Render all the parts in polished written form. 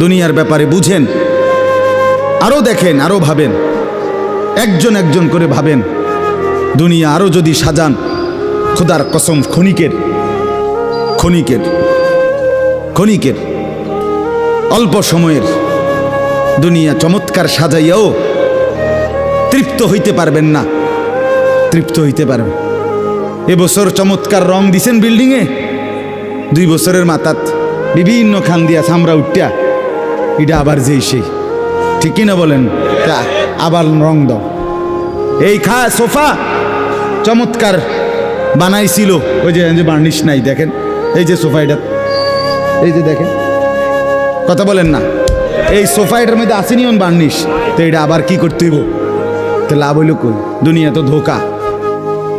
দুনিয়ার ব্যাপারে বুঝেন, আরো দেখেন, আরো ভাবেন, একজন একজন করে ভাবেন। দুনিয়া আরো যদি সাজান, খোদার কসম ক্ষণিকের ক্ষণিকের ক্ষণিকের অল্প সময়ের দুনিয়া চমৎকার সাজাইয়াও তৃপ্ত হইতে পারবেন না, তৃপ্ত হইতে পারবেন। এবছর চমৎকার রং দিছেন বিল্ডিংয়ে, 2 বছরের মাথাত বিভিন্ন খান দিয়া চামড়া উঠিয়া এটা আবার যেই সেই, ঠিকই না বলেন? তা আবার রং দাও। এই সোফা চমৎকার বানাইছিল, ওই যে বার্নিশ নাই, দেখেন এই যে সোফা, এটা এই যে দেখেন, কথা বলেন না, এই সোফা এটার মধ্যে আসেনি অন বার্নিশ, তো এটা আবার কি করতে হইব? তো লাভ হইল কই? দুনিয়া তো ধোকা,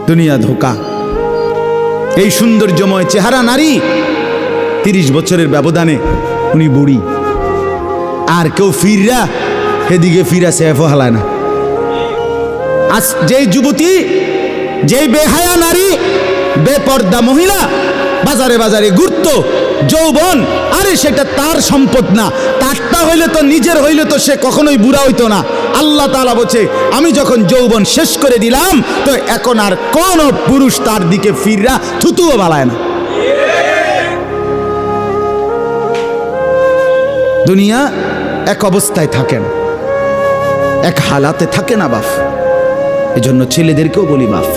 দুনিয়া ধোকা। এই সৌন্দর্যময় চেহারা নারী 30 বছরের ব্যবধানে উনি বুড়ি, আর কেউ ফিররা সেদিকে ফিরা সেফও হালায় না। আজ যেই যুবতী, যেই বেহায়া নারী, বেপর্দা মহিলা বাজারে বাজারে ঘুরতো, যৌবন, আরে সেটা তার সম্পদ না, তারটা হইলে তো নিজের হইলে তো সে কখনোই বুড়া হইতো না। আল্লাহ তাআলা বলছে, আমি যখন যৌবন শেষ করে দিলাম, তো এখন আর কোন পুরুষ তার দিকে ফিররা থুতুও বালায় না। দুনিয়া এক অবস্থায় থাকে না, এক হালাতে থাকে না বাপ। এজন্য ছেলেদেরকেও বলি, বাপ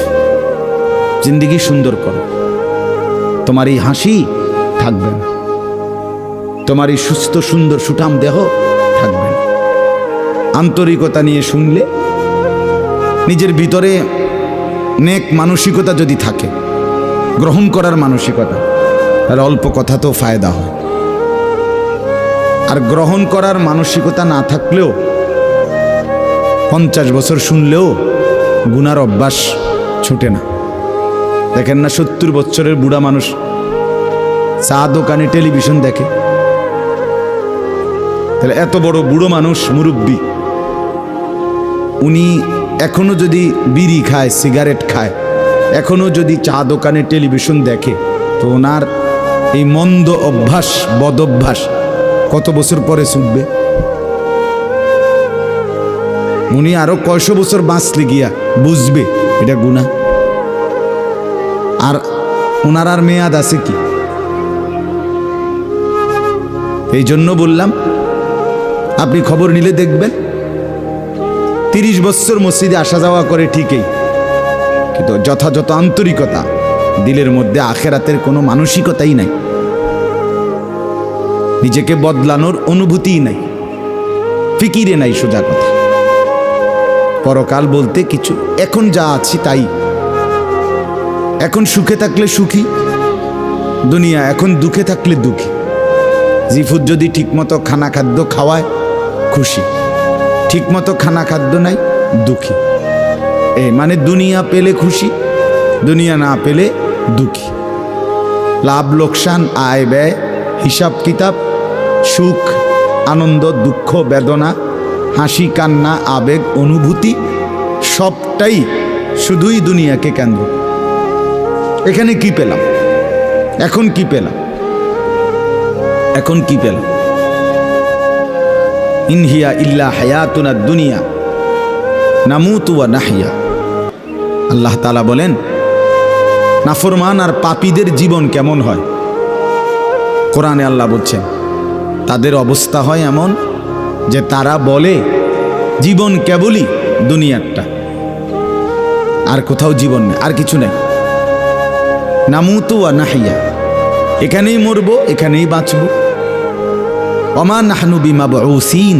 জিন্দেগি সুন্দর করো। তোমার এই হাসি থাকবে না, তোমার এই সুস্থ সুন্দর সুঠাম দেহ থাকবে না। আন্তরিকতা নিয়ে শুনলে, নিজের ভিতরে নেক মানসিকতা যদি থাকে, গ্রহণ করার মানসিকতা, তাহলে অল্প কথাতেও ফায়দা হয়। আর গ্রহণ করার মানসিকতা না থাকলেও 50 বছর শুনলেও গুনার অভ্যাস ছুটে না। দেখেন না, 70 বছরের বুড়া মানুষ চা দোকানে টেলিভিশন দেখে, তাহলে এত বড় বুড়ো মানুষ, মুরব্বী, উনি এখনো যদি বিড়ি খায়, সিগারেট খায়, এখনো যদি চা দোকানে টেলিভিশন দেখে, তো ওনার এই মন্দ অভ্যাস, বদ অভ্যাস কত বছর পরে ছুটবে? উনি আরো কয়শো বছর বাঁচলে গিয়া বুঝবে এটা গুনাহ। আর ওনার আর মেয়াদ আছে কি? এই জন্য বললাম, আপনি খবর নিলে দেখবেন 30 বছর মসজিদে আসা যাওয়া করে ঠিকই, কিন্তু যথাযথ আন্তরিকতা, দিলের মধ্যে আখেরাতের কোনো মানসিকতাই নাই, নিজেকে বদলানোর অনুভূতিই নাই, ফিকিরে নাই। সোজা কথা, পরকাল বলতে কিছু, এখন যা আছি তাই। এখন সুখে থাকলে সুখী দুনিয়া, এখন দুঃখে থাকলে দুঃখী। জিফুত যদি ঠিকমতো খানা খাদ্য খাওয়ায় খুশি, ঠিকমতো খানা খাদ্য নাই দুঃখী। এই মানে দুনিয়া পেলে খুশি, দুনিয়া না পেলে দুঃখী। লাভ লোকসান, আয় ব্যয়, হিসাব কিতাব, সুখ আনন্দ, দুঃখ বেদনা, হাসি কান্না, আবেগ অনুভূতি, সবটাই শুধুই দুনিয়াকে কেন্দ্র। এখানে কি পেলাম? এখন কি পেলাম? এখন কি পেলাম? ইনহিয়া ইল্লা হায়াতুনা দুনিয়া নামুতু ওয়া নাহইয়া। আল্লাহ তাআলা বলেন, নাফরমান আর পাপীদের জীবন কেমন হয়? কোরআনে আল্লাহ বলছেন, তাদের অবস্থা হয় এমন যে তারা বলে জীবন কেবলই দুনিয়ারটা, আর কোথাও জীবন নেই, আর কিছু নেই। নামুতু ওয়া নাহইয়া, এখানেই মরব, এখানেই বাঁচব। ওমা নাহনু বিমাবউসিন।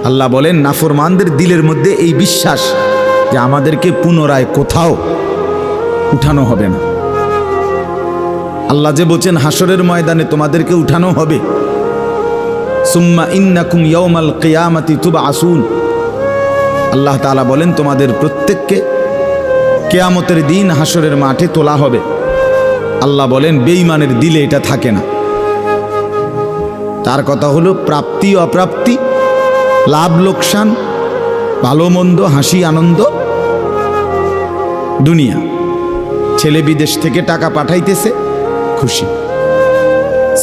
আল্লাহ বলেন, নাফরমানদের দিলের মধ্যে এই বিশ্বাস যে আমাদেরকে পুনরায় কোথাও উঠানো হবে না। আল্লাহ যে বলছেন হাসরের ময়দানে তোমাদেরকে উঠানো হবে, সুম্মা ইন্নাকুম ইয়াউমাল কিয়ামাতি তুবআসুন। আল্লাহ তাআলা বলেন, তোমাদের প্রত্যেককে কিয়ামতের দিন হাসরের মাঠে তোলা হবে। আল্লাহ বলেন, বেঈমানের দিলে এটা থাকে না। তার কথা হলো প্রাপ্তি অপ্রাপ্তি, লাভ লোকসান, ভালো মন্দ, হাসি আনন্দ, দুনিয়া। ছেলে বিদেশ থেকে টাকা পাঠাইতেছে, খুশি।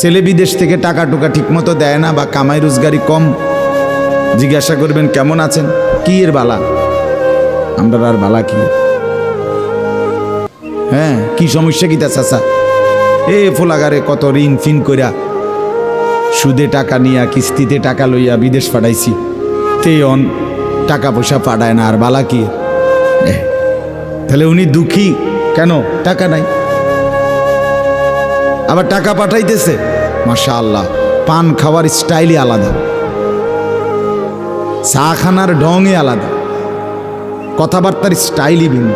ছেলে বিদেশ থেকে টাকা টুকা ঠিক মতো দেয় না বা কামাই রোজগারি কম, জিজ্ঞাসা করবেন কেমন আছেন, কি এর বালা, আমরা আর বালা কি, হ্যাঁ কি সমস্যা কি তা চাচা, এ ফোলাগারে কত ঋণ ফিন কইরা সুদে টাকা নিয়া কিস্তিতে টাকা লইয়া বিদেশ পাঠাইছি, তে অন টাকা পয়সা পাঠায় না, আর বালা কি, তাহলে উনি দুঃখী কেন, টাকা নাই, আবার টাকা পাঠাইতেছে মাশাআল্লাহ, পান খাওয়ার স্টাইলই আলাদা, চা খানার ঢঙই আলাদা, কথাবার্তার স্টাইলই ভিন্ন।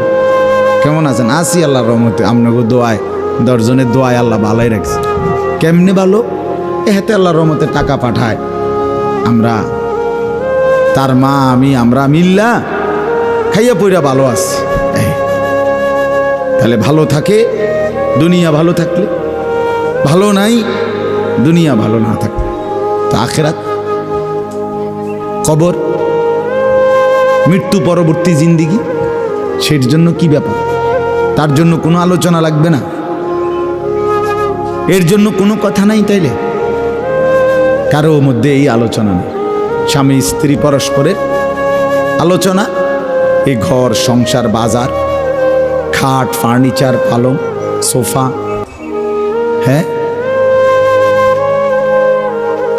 কেমন আছেন, আসি আল্লাহর রহমতে, আপনাকে দোয়ায়, 10 জনের দোয়ায় আল্লাহ ভালোই রাখছে। কেমনে ভালো, এতে আল্লাহর রহমতে টাকা পাঠায়, আমরা তার মা আমি আমরা মিল্লা খাইয়া পইরা ভালো আছি। তাহলে ভালো থাকে দুনিয়া, ভালো থাকলে ভালো নাই দুনিয়া, ভালো না থাকলে তো আখিরাত, কবর, মৃত্যু পরবর্তী জিন্দিগি, সের জন্য কি ব্যাপার, তার জন্য কোনো আলোচনা লাগবে না, এর জন্য কোনো কথা নাই, তাইলে কারো মধ্যে এই আলোচনা নেই। স্বামী স্ত্রী পরস্পরের আলোচনা, এই ঘর সংসার বাজার, খাট ফার্নিচার পালং সোফা, হ্যাঁ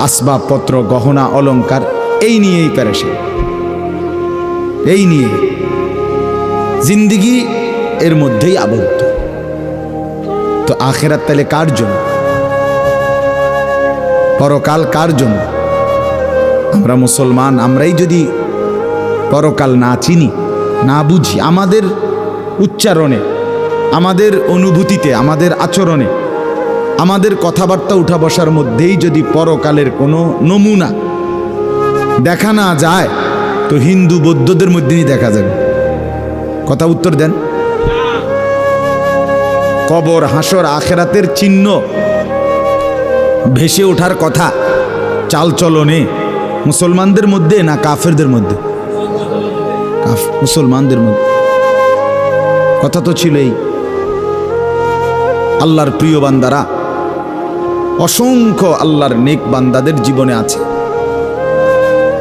আসবাবপত্র গহনা অলংকার, এই নিয়েই পেরেশান, এই নিয়ে জিন্দিগি এর মধ্যেই আবদ্ধ। তো আখিরাত তাহলে কার জন্য, পরকাল কার জন্য? আমরা মুসলমান, আমরাই যদি পরকাল না চিনি না বুঝি, আমাদের উচ্চারণে, আমাদের অনুভূতিতে, আমাদের আচরণে, আমাদের কথাবার্তা উঠা বসার মধ্যেই যদি পরকালের কোনো নমুনা দেখা না যায়, তো হিন্দু বৌদ্ধদের মধ্যেই দেখা যাবে। কথা উত্তর দেন। কবর হাসর আখেরাতের চিহ্ন ভেসে ওঠার কথা চালচলনে মুসলমানদের মধ্যে না কাফেরদের মধ্যে? মুসলমানদের মধ্যে। কথা তো ছিলই। আল্লাহর প্রিয় বান্দারা, অসংখ্য আল্লাহর নেক বান্দাদের জীবনে আছে,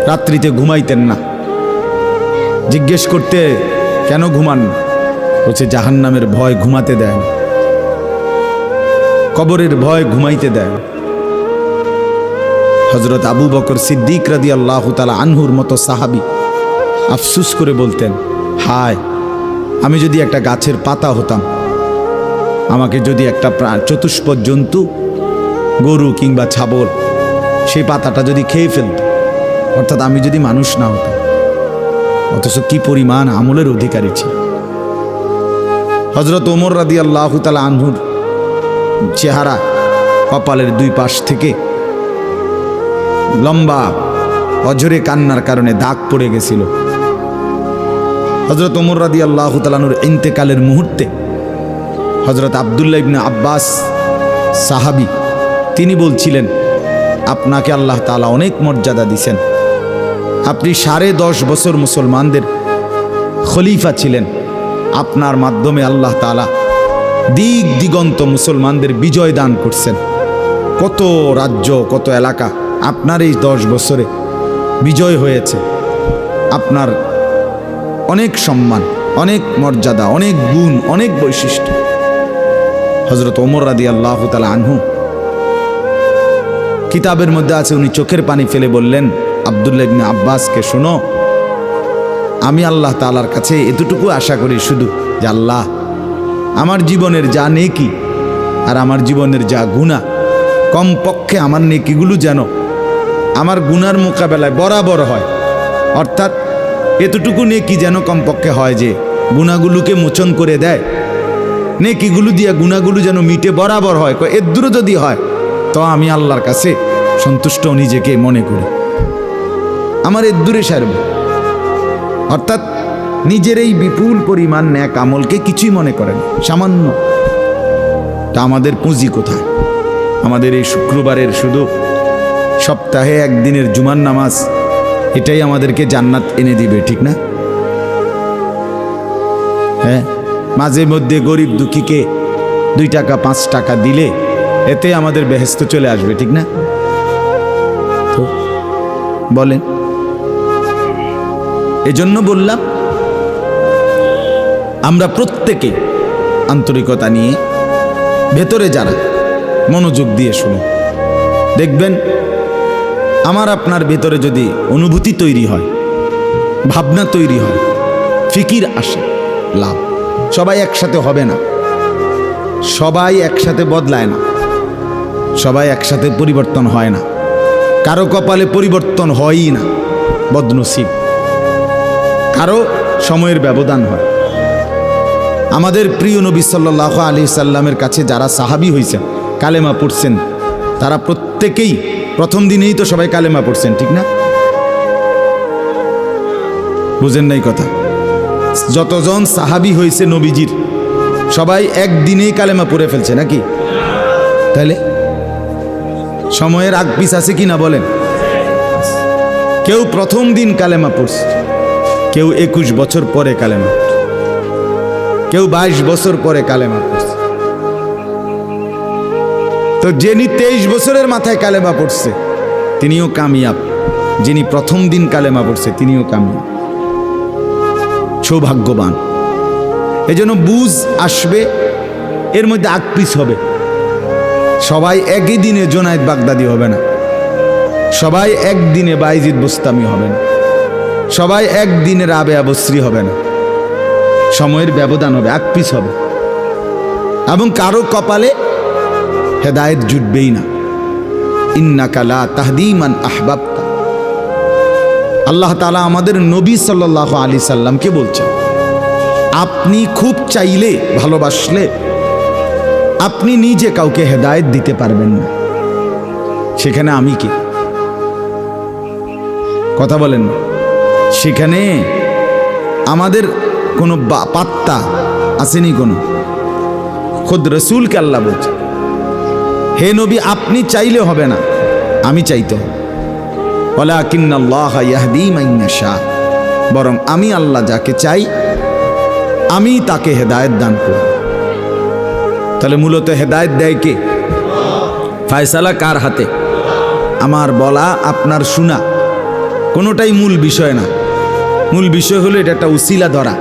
রাত্রিতে ঘুমাইতেন না, জিজ্ঞেস করতে কেন ঘুমান, বলছে জাহান্নামের ভয় ঘুমাতে দেয় না, কবরের ভয় ঘুমাইতে দেয়। হযরত আবু বকর সিদ্দিক রাদিয়াল্লাহু তাআলা আনহুর মতো সাহাবী আফসুস করে বলতেন, হায় আমি যদি একটা গাছের পাতা হতাম, আমাকে যদি একটা চতুষ্পদ জন্তু গরু কিংবা ছাগল সেই পাতাটা যদি খেয়ে ফেলত, অর্থাৎ আমি যদি মানুষ না হতাম, অথচ কি পরিমাণ আমলের অধিকারী ছিল। হযরত ওমর রাদিয়াল্লাহু তাআলা আনহুর চেহারা কপালের দুই পাশ থেকে লম্বা অঝরে কান্নার কারণে দাগ পড়ে গেছিল। হযরত ওমর রাদিয়াল্লাহু তাআলা আনহুর ইন্তেকালের মুহূর্তে হযরত আব্দুল্লাহ ইবনে আব্বাস সাহাবী, তিনি বলছিলেন, আপনাকে আল্লাহ তাআলা অনেক মর্যাদা দিয়েছেন, আপনি 10.5 বছর মুসলমানদের খলিফা ছিলেন, আপনার মাধ্যমে আল্লাহ তাআলা দিক দিগন্ত মুসলমানদের বিজয় দান করছেন, কত রাজ্য কত এলাকা আপনার এই 10 বছরে বিজয় হয়েছে, আপনার অনেক সম্মান, অনেক মর্যাদা, অনেক গুণ, অনেক বৈশিষ্ট্য। হযরত ওমর রাদিয়াল্লাহু তাআলা আনহু কিতাবের মধ্যে আছে, উনি চোখের পানি ফেলে বললেন আব্দুল্লাহ ইবনে আব্বাসকে, শোনো, আমি আল্লাহ তাআলার কাছে এতটুকু আশা করি শুধু যে আল্লাহ আমার জীবনের যা নেকি আর আমার জীবনের যা গুনাহ, কমপক্ষে আমার নেকিগুলো যেন আমার গুনার মোকাবেলায় বরাবর হয়, অর্থাৎ এতটুকু নেকি যেন কমপক্ষে হয় যে গুনাহগুলোকে মোচন করে দেয়, নেকিগুলো দিয়া গুনাহগুলো যেন মিটে বরাবর হয়, এদূরও যদি হয় তো আমি আল্লাহর কাছে সন্তুষ্ট নিজেকে মনে করি, আমার এদূরে সারব। অর্থাৎ নিজের এই বিপুল পরিমাণ নেক আমলকে কিছুই মনে করেন, সামান্য। তা আমাদের পুঁজি কোথায়? আমাদের এই শুক্রবারের শুধু সপ্তাহে একদিনের জুমার নামাজ, এটাই আমাদেরকে জান্নাত এনে দিবে, ঠিক না? হ্যাঁ, মাঝে মধ্যে গরিব দুঃখীকে 2 টাকা 5 টাকা দিলে এতে আমাদের বেহেশত চলে আসবে, ঠিক না? তো বলেন, এজন্য বললাম আমরা প্রত্যেকে আন্তরিকতা নিয়ে ভেতরে যারা মনোযোগ দিয়ে শুনুন, দেখবেন আমার আপনার ভেতরে যদি অনুভূতি তৈরি হয়, ভাবনা তৈরি হয়, ফিকির আসে, লাভ। সবাই একসাথে হবে না, সবাই একসাথে বদলায় না, সবাই একসাথে পরিবর্তন হয় না, কারো কপালে পরিবর্তন হয়ই না, বদনসিব। কারো সময়ের ব্যবধান হয়। আমাদের প্রিয় নবী সাল্লাল্লাহু আলাইহি সাল্লামের কাছে যারা সাহাবী হয়েছেন, কালেমা পড়ছেন, তারা প্রত্যেকেই প্রথম দিনেই তো সবাই কালেমা পড়ছেন, ঠিক না? বুঝেন নাই কথা? যতজন সাহাবী হয়েছে নবীজির, সবাই একদিনেই কালেমা পড়ে ফেলছে নাকি? তাহলে সময়ের আগ পিছ আছে কি না বলেন? কেউ প্রথম দিন কালেমা পড়ছে, কেউ 21 বছর পরে কালেমা, কেউ 22 বছর পরে কালেমা পড়ছে। তো যিনি 23 বছরের মাথায় কালেমা পড়ছে তিনিও কামিয়াব, যিনি প্রথম দিন কালেমা পড়ছে তিনিও কামিয়াব, সৌভাগ্যবান। এজন্য বুঝ আসবে, এর মধ্যে আকপিস হবে। সবাই একই দিনে জোনায়েদ বাগদাদি হবে না, সবাই একদিনে বাইজিদ বুস্তামি হবে না, সবাই একদিনে রাবেয়া বসরি হবে না, সময়ের ব্যবধান হবে, আকপিস হবে। এবং কারো কপালে হেদায়েত জুটবেই না। ইন্নাকা লা তাহদি মান আহবাবতা। আল্লাহ তাআলা আমাদের নবী সাল্লাল্লাহু আলাইহি সাল্লামকে বলছেন, আপনি খুব চাইলে, ভালোবাসলে আপনি নিজে কাউকে হেদায়েত দিতে পারবেন না, সেখানে আমি কি? কথা বলেন না? সেখানে আমাদের কোনো পাত্তা আসেনি কোনো। খুদ রসুলকে আল্লাহ বলছে, হে নবী আপনি চাইলে হবে না, আমি চাইতে হবে। ওয়ালাকিন্নাল্লাহ ইয়াহদি মান ইয়াশা, বরং আমি আল্লাহ যাকে চাই আমি তাকে হেদায়েত দান করি। তাহলে মূলত হেদায়েত দেয় কে? ফয়সালা কার হাতে? আমার বলা আপনার শোনা কোনোটাই মূল বিষয় না। মূল বিষয় হলো এটা একটা উসিলা ধরা,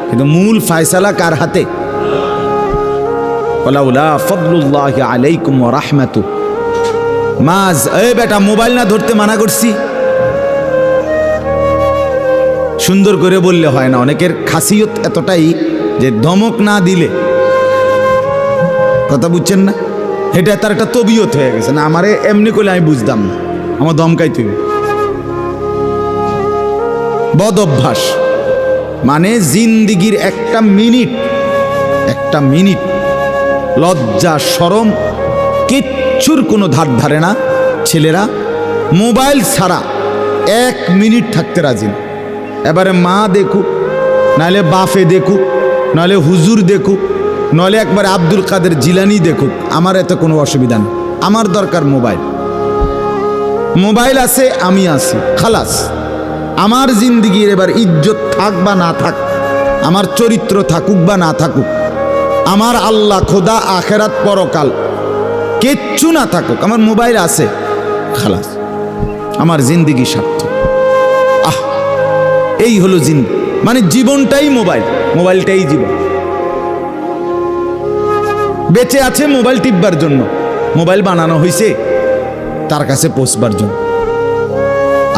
কিন্তু মূল ফয়সালা কার হাতে? ওয়ালাউলা ফাদলুল্লাহি আলাইকুম ওয়া রাহমাতু মাজ। এই বেটা মোবাইল না ধরতে মানা করছি, সুন্দর করে বললে হয় না। অনেকের খাসিয়ত এতটাই যে ধমক না দিলে, কথা বুঝছেন না, এটা তার একটা তবিয়ত হয়ে গেছে। না আমারে এমনি করলে আমি বুঝতাম না, আমার ধমকাই তুই। বদ অভ্যাস মানে জিন্দিগির একটা মিনিট লজ্জা শরম কিচ্ছুর কোনো ধার ধারে না। ছেলেরা মোবাইল ছাড়া 1 মিনিট থাকতে রাজি না। এবারে মা দেখুক, নাহলে বাফে দেখুক, নাহলে হুজুর দেখুক, নাহলে একবারে আব্দুল কাদের জিলানি দেখুক, আমার এতে কোনো অসুবিধা নেই। আমার দরকার মোবাইল। মোবাইল আছে, আমি আছি, খালাস। আমার জিন্দিগির এবার ইজ্জত থাক বা না থাক, আমার চরিত্র থাকুক বা না থাকুক, আমার আল্লাহ খোদা আখেরাত পরকাল কিচ্ছু না থাকুক, আমার মোবাইল আছে, খালাস, আমার জিন্দিগি সার্থক। এই হলো জিন্দিগি, মানে জীবনটাই মোবাইল, মোবাইলটাই জীবন। বেঁচে আছে মোবাইল টিপবার জন্য, মোবাইল বানানো হয়েছে তার কাছে পৌঁছবার জন্য।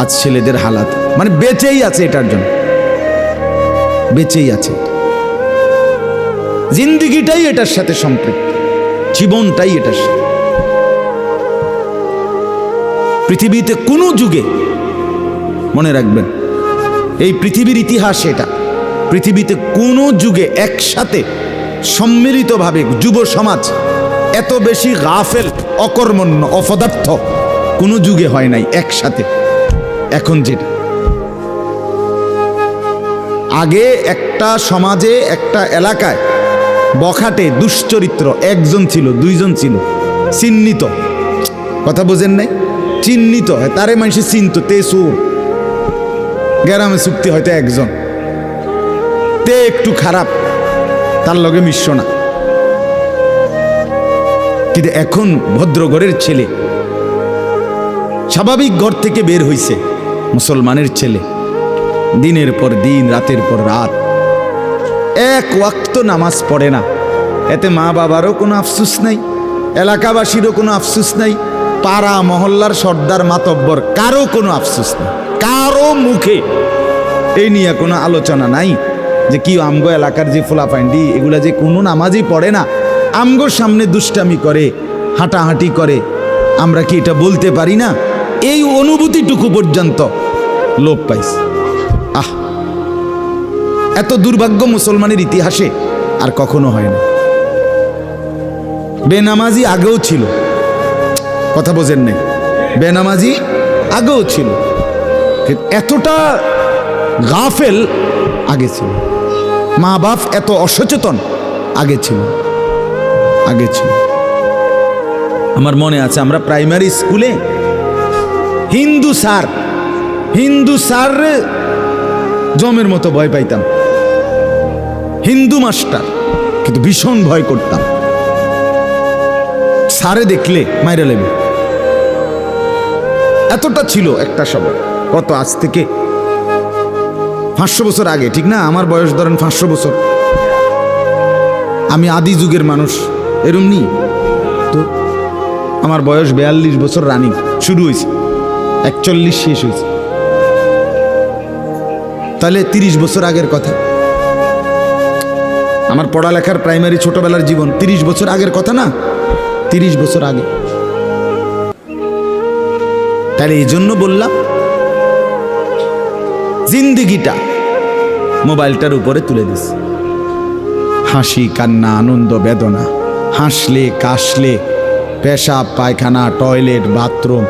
আজ ছেলেদের হালাত মানে বেঁচেই আছে এটার জন্য, বেঁচেই আছে। জিন্দিগিটাই এটার সাথে সম্পৃক্ত, জীবনটাই এটার সাথে। পৃথিবীতে কোনো যুগে মনে রাখবেন, এই পৃথিবীর ইতিহাস এটা, পৃথিবীতে কোনো যুগে একসাথে সম্মিলিতভাবে যুব সমাজ এত বেশি গাফেল, অকর্মণ্য, অপদার্থ কোনো যুগে হয় নাই একসাথে। এখন যেটা আগে একটা সমাজে, একটা এলাকায় বখাটে দুশ্চরিত্র একজন ছিল, দুইজন ছিল, চিহ্নিত, কথা বোঝেন নাই, চিহ্নিত, তারে মানুষ চিনত, তে সুর। গ্রামে চুক্তি হয়তো একজন, তে একটু খারাপ, তার লগে মিশ্র না। কিন্তু এখন ভদ্রঘরের ছেলে, স্বাভাবিক ঘর থেকে বের হইছে মুসলমানের ছেলে, দিনের পর দিন, রাতের পর রাত এক ওয়াক্ত নামাজ পড়ে না। এতে মা বাবারও কোনো আফসোস নাই, এলাকাবাসীরও কোনো আফসোস নাই, পাড়া মহল্লার সর্দার মাতব্বর কারো কোনো আফসোস নেই, কারো মুখে এই নিয়ে কোনো আলোচনা নাই যে কি আমগো এলাকার যে ফোলাফাইন্ডি এগুলা যে কোনো নামাজই পড়ে না, আমগোর সামনে দুষ্টামি করে, হাঁটাহাঁটি করে, আমরা কি এটা বলতে পারি না? এই অনুভূতিটুকু পর্যন্ত লোপ পাইছে। আহ, এত দুর্ভাগ্য মুসলমানের ইতিহাসে আর কখনো হয় না। বেনামাজি আগেও ছিল, কথা বোঝেন নাই, বেনামাজি আগেও ছিল, এতটা গাফেল আগে ছিল, মা বাপ এত অসচেতন আগে ছিল। আমার মনে আছে আমরা প্রাইমারি স্কুলে হিন্দু স্যার জমের মতো ভয় পাইতাম, হিন্দু মাস্টার, কিন্তু ভীষণ ভয় করতাম। স্যারে দেখলে মাইরা লেবে, এতটা ছিল একটা সময়। কত আজ থেকে 500 বছর আগে, ঠিক না? আমার বয়স ধরেন 500 বছর, আমি আদি যুগের মানুষ, এরম নি তো। আমার বয়স 42 বছর রানিং, শুরু হয়েছে 41 শেষ হয়েছে, তাহলে 30 বছর আগের কথা। আমার পড়ালেখার প্রাইমারি ছোটবেলার জীবন 30 বছর আগের কথা না, 30 বছর আগে। তাহলে এই জন্য বললাম জিন্দিগিটা মোবাইলটার উপরে তুলে দিস, হাসি কান্না আনন্দ বেদনা, হাসলে কাশলে, পেশাব পায়খানা টয়লেট বাথরুম,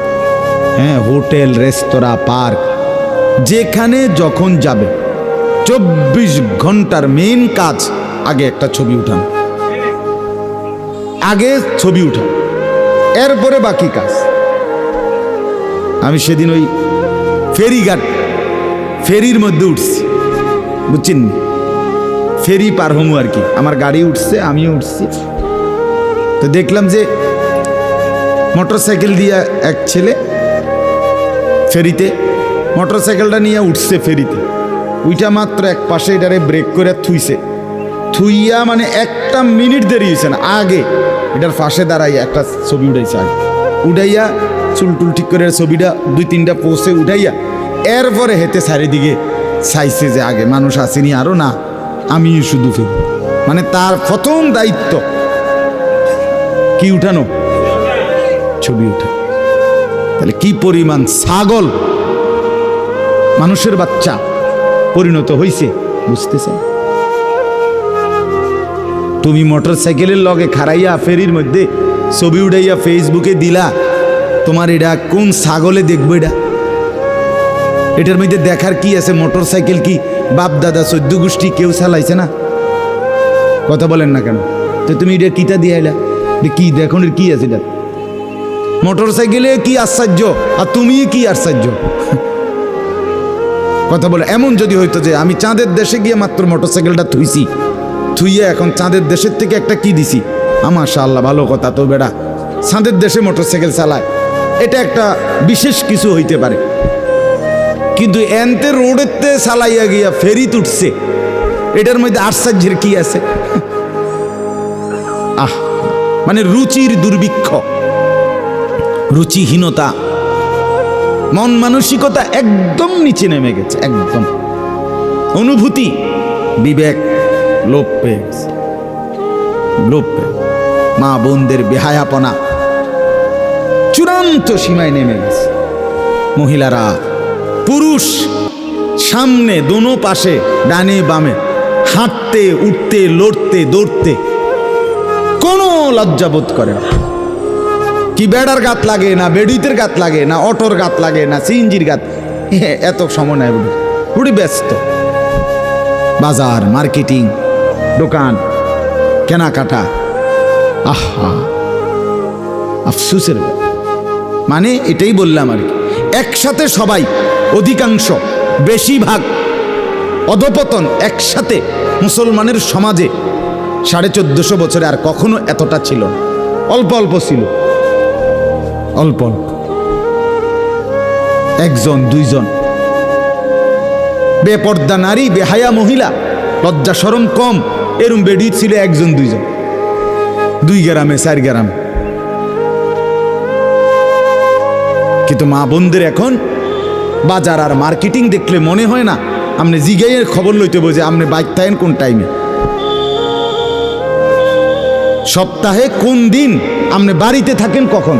হ্যাঁ, হোটেল রেস্তোরাঁ পার্ক, যেখানে যখন যাবে 24 ঘন্টার মেইন কাজ আগে একটা ছবি উঠান, আগে ছবি উঠান, এরপরে বাকি কাজ। আমি সেদিন ওই ফেরির মধ্যে উঠছি, বুঝছেন, ফেরি পার হমু আর কি, আমার গাড়ি উঠছে, আমিও উঠছি, তো দেখলাম যে মোটরসাইকেল দিয়ে এক ছেলে ফেরিতে মোটরসাইকেলটা নিয়ে উঠছে ফেরিতে, উইটা মাত্র এক পাশে এটারে ব্রেক করে থুইয়া মানে 1 মিনিট দেরি হয়েছে না, আগে এটার পাশে দাঁড়াইয়া একটা ছবি উঠাইছে, আগে উঠাইয়া চুলটুল ঠিক করে ছবিটা 2-3টা পোস্টে উঠাইয়া এরপরে হেঁটে চারিদিকে চাইছে যে আগে মানুষ আসেনি আরো না, আমি শুধু ফেরি। মানে তার প্রথম দায়িত্ব কি উঠানো, ছবি উঠা। তাহলে কি পরিমাণ ছাগল মানুষের বাচ্চা পরিণত হয়েছে বুঝতেছেন? তুমি মোটরসাইকেলের লগে খাড়াইয়া ফেরির মধ্যে ছবি উঠাইয়া ফেসবুকে দিলা, তোমার এটা কোন ছাগলে দেখবো? এটার মধ্যে দেখার কি আছে? মোটরসাইকেল কি বাপ দাদা 14 গোষ্ঠী কেউ চালাইছে না? কথা বলেন না কেন? তো তুমি এটা কিটা দিয়ে আইলা, কি দেখুন কি আছে এটা? মোটরসাইকেলে কি আশ্চর্য আর তুমি কি আশ্চর্য? কথা বলে এমন যদি হইতো যে আমি চাঁদের দেশে গিয়ে মাত্র মোটরসাইকেলটা থুইয়া এখন চাঁদের দেশের থেকে একটা কি দিছি, মাশাআল্লাহ ভালো কথা, তো বেড়া চাঁদের দেশে মোটরসাইকেল চালায়, এটা একটা বিশেষ কিছু হইতে পারে। কিন্তু এনতে রোডেতে চালাইয়া গিয়া ফেরি উঠছে, এটার মধ্যে আশ্চর্যের কি আছে? মানে রুচির দুর্ভিক্ষ, রুচিহীনতা, মন মানসিকতা একদম নিচে নেমে গেছে, একদম অনুভূতি বিবেক লোপ পেয়ে গেছে, মা বোনদের বেহায়াপনা চূড়ান্ত সীমায় নেমে গেছে। মহিলারা পুরুষ সামনে দোনো পাশে ডানে বামে হাঁটতে উঠতে লড়তে দৌড়তে কোনো লজ্জাবোধ করে না। কি বেড়ার গাত লাগে না, বেডুইতের গাত লাগে না, অটোর গাত লাগে না, সিএনজির গাত, এত সময় নাই, পুরি ব্যস্ত। বাজার মার্কেটিং, দোকান কেনাকাটা, আফসোসের। মানে এটাই বললাম আর কি, একসাথে সবাই, অধিকাংশ বেশিরভাগ অধপতন একসাথে মুসলমানের সমাজে 1450 বছরে আর কখনো এতটা ছিল না। অল্প অল্প ছিল, অল্প অল্প, একজন দুইজন। বেপর্দা নারী, বেহায়া মহিলা, লজ্জা শরম কম, এরম বেডি ছিল একজন দুইজন, 2 গ্রামে 4 গ্রামে। কিন্তু মা বোনদের এখন বাজার আর মার্কেটিং দেখলে মনে হয় না আপনি জিগাইয়ের খবর লইতে বোঝে আপনি বাইক থাকেন কোন টাইমে, সপ্তাহে কোন দিন আপনি বাড়িতে থাকেন কখন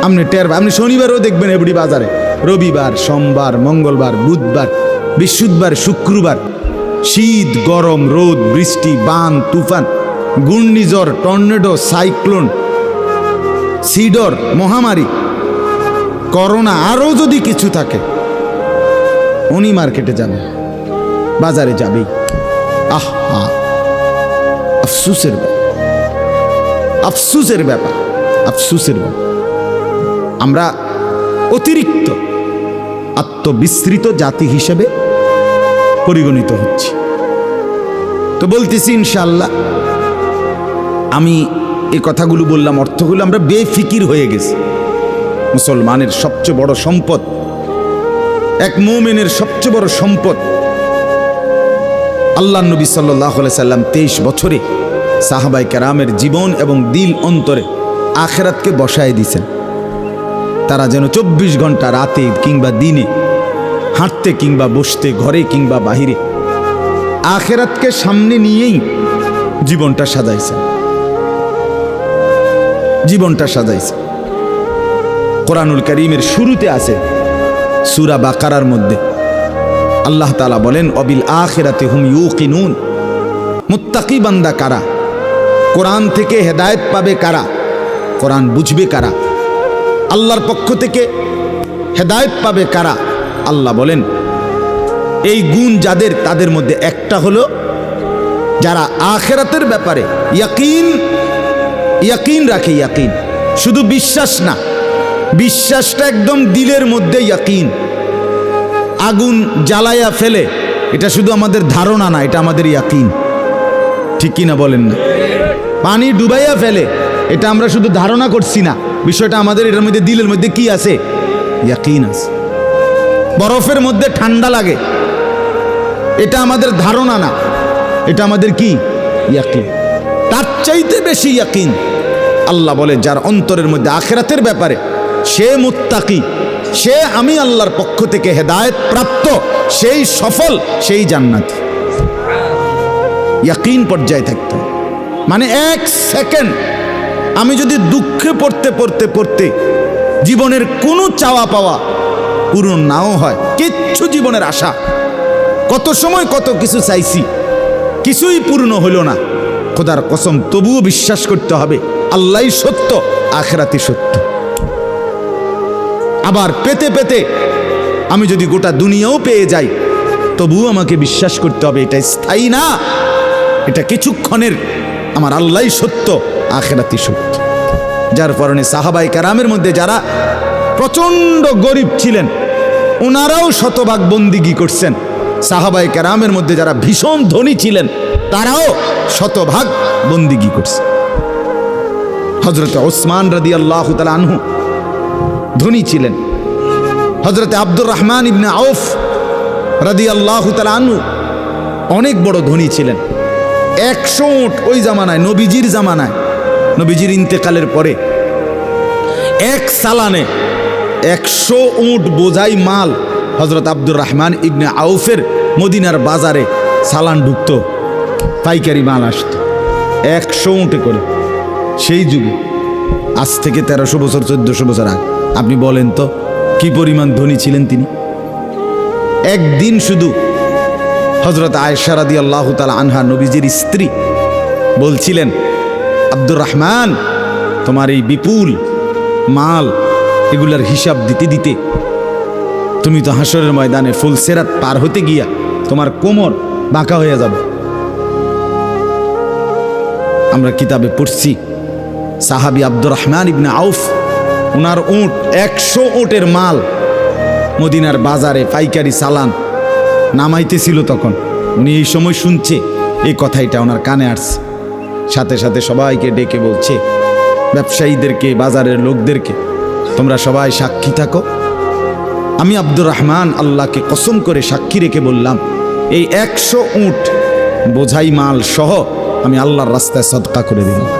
আপনি টের। আপনি শনিবারও দেখবেন এবড়ি বাজারে, রবিবার, সোমবার, মঙ্গলবার, বুধবার, বৃহস্পতিবার, শুক্রবার, শীত, গরম, রোদ, বৃষ্টি, বান, তুফান, ঘূর্ণিঝড়, টর্নেডো, সাইক্লোন, সিডর, মহামারী, করোনা, আরও যদি কিছু থাকে, উনি মার্কেটে যাবে, বাজারে যাবেই। আহা, আফসুসের ব্যাপার, আফসুসের ব্যাপার, আফসুসের ব্যাপার। আমরা অতিরিক্ত আত্মবিস্মৃত জাতি হিসেবে পরিগণিত হচ্ছি। তো বলতেছি ইনশাআল্লাহ, আমি এই কথাগুলো বললাম, অর্থগুলো আমরা বেফিকির হয়ে গেছি। মুসলমানের সবচেয়ে বড় সম্পদ, এক মুমিনের সবচেয়ে বড় সম্পদ, আল্লাহ নবী সাল্লাল্লাহু আলাইহি সাল্লাম 23 বছরে সাহাবায়ে কেরামের জীবন এবং দিল অন্তরে আখিরাতকে বসায় দিয়েছেন। তারা যেন 24 ঘন্টা রাতে কিংবা দিনে, হাঁটতে কিংবা বসতে, ঘরে কিংবা বাহিরে, আখিরাতকে সামনে নিয়েই জীবনটা সাজাইছেন, জীবনটা সাজাইছেন। কোরআনুল কারীমের শুরুতে আছে সূরা বাকারার মধ্যে আল্লাহ তাআলা বলেন, অবিল আখিরাতি হুম ইউকিনুন। মুত্তাকি বান্দা কারা? কোরআন থেকে হেদায়েত পাবে কারা? কোরআন বুঝবে কারা? আল্লাহর পক্ষ থেকে হেদায়েত পাবে কারা? আল্লাহ বলেন, এই গুণ যাদের, তাদের মধ্যে একটা হলো যারা আখিরাতের ব্যাপারে ইয়াকিন রাখে। ইয়াকিন শুধু বিশ্বাস না, বিশ্বাসটা একদম দিলের মধ্যে ইয়াকিন। আগুন জ্বালাইয়া ফেলে, এটা শুধু আমাদের ধারণা না, এটা আমাদের ইয়াকিন। ঠিক কিনা বলেন না? পানি ডুবাইয়া ফেলে, এটা আমরা শুধু ধারণা করছি না, বিষয়টা আমাদের এটার মধ্যে দিলের মধ্যে কি আছে? ইয়াকিন আছে। বরফের মধ্যে ঠান্ডা লাগে, এটা আমাদের ধারণা না, এটা আমাদের কি? ইয়াকিন। তার চাইতে বেশি ইয়াকিন আল্লাহ বলে যার অন্তরের মধ্যে আখিরাতের ব্যাপারে, সে মুত্তাকি, সে আমি আল্লাহর পক্ষ থেকে হেদায়েত প্রাপ্ত, সেই সফল, সেই জান্নাতি। ইয়াকিন পর্যায়ে থাকতে হবে। মানে 1 সেকেন্ড আমি যদি দুঃখে পড়তে পড়তে পড়তে জীবনের কোনো চাওয়া পাওয়া পূরণ নাও হয়, কিচ্ছু জীবনের আশা, কত সময় কত কিছু চাইছি, কিছুই পূর্ণ হলো না, খোদার কসম তবুও বিশ্বাস করতে হবে আল্লাহই সত্য, আখিরাতই সত্য। আবার পেতে পেতে আমি যদি গোটা দুনিয়াও পেয়ে যাই, তবুও আমাকে বিশ্বাস করতে হবে এটা স্থায়ী না, এটা কিছুক্ষণের, আমার আল্লাহই সত্য, আখিরাতই সত্য। যার কারণে সাহাবায়ে কেরামের মধ্যে যারা প্রচণ্ড গরিব ছিলেন, ওনারাও শতভাগ বন্দিগি করছেন। সাহাবায়ে কেরামের মধ্যে যারা ভীষণ ধনী ছিলেন, তারাও শতভাগ বন্দিগি করছে। হযরতে ওসমান রাদিয়াল্লাহু তাআলা আনহু ধনী ছিলেন। হযরতে আব্দুর রহমান ইবনে আউফ রাদিয়াল্লাহু তাআলা আনহু অনেক বড় ধনী ছিলেন। 100 উট ওই জামানায়, নবীজির জামানায়, নবীজির ইন্তেকালের পরে এক সালানে 100 উট বোঝাই মাল হযরত আব্দুর রহমান ইবনে আউফের মদিনার বাজারে সালান ঢুকতো, পাইকারি মাল আসতো 100 উটে করে। সেই যুগে, আজ থেকে 1300 বছর 1400 বছর আগে, আপনি বলেন তো কি পরিমাণ ধনী ছিলেন তিনি। একদিন শুধু হযরত আয়েশা রাদিয়াল্লাহু তাআলা আনহা, নবীজির স্ত্রী, বলছিলেন, আব্দুর রহমান, তোমার এই বিপুল মাল, এগুলার হিসাব দিতে দিতে তুমি তো হাসরের ময়দানে ফুলসিরাত পার হতে গিয়া তোমার কোমর বাঁকা হয়ে যাবে। আমরা কিতাবে পড়ছি সাহাবী আব্দুর রহমান ইবনে আউফ, ওনার উট 100 উটের মাল মদিনার বাজারে পাইকারি চালান নামাইতেছিল। তখন উনি এই সময় শুনছে এই কথাটা, ওনার কানে আসছে, সাথে সাথে সবাইকে ডেকে বলছে, ব্যবসায়ীদেরকে, বাজারের লোকদেরকে, তোমরা সবাই সাক্ষী থাকো। আমি আব্দুর রহমান আল্লাহকে কসম করে সাক্ষী রেখে বললাম, এই 100 উট বোঝাই মাল সহ আমি আল্লাহর রাস্তায় সদকা করে দিলাম।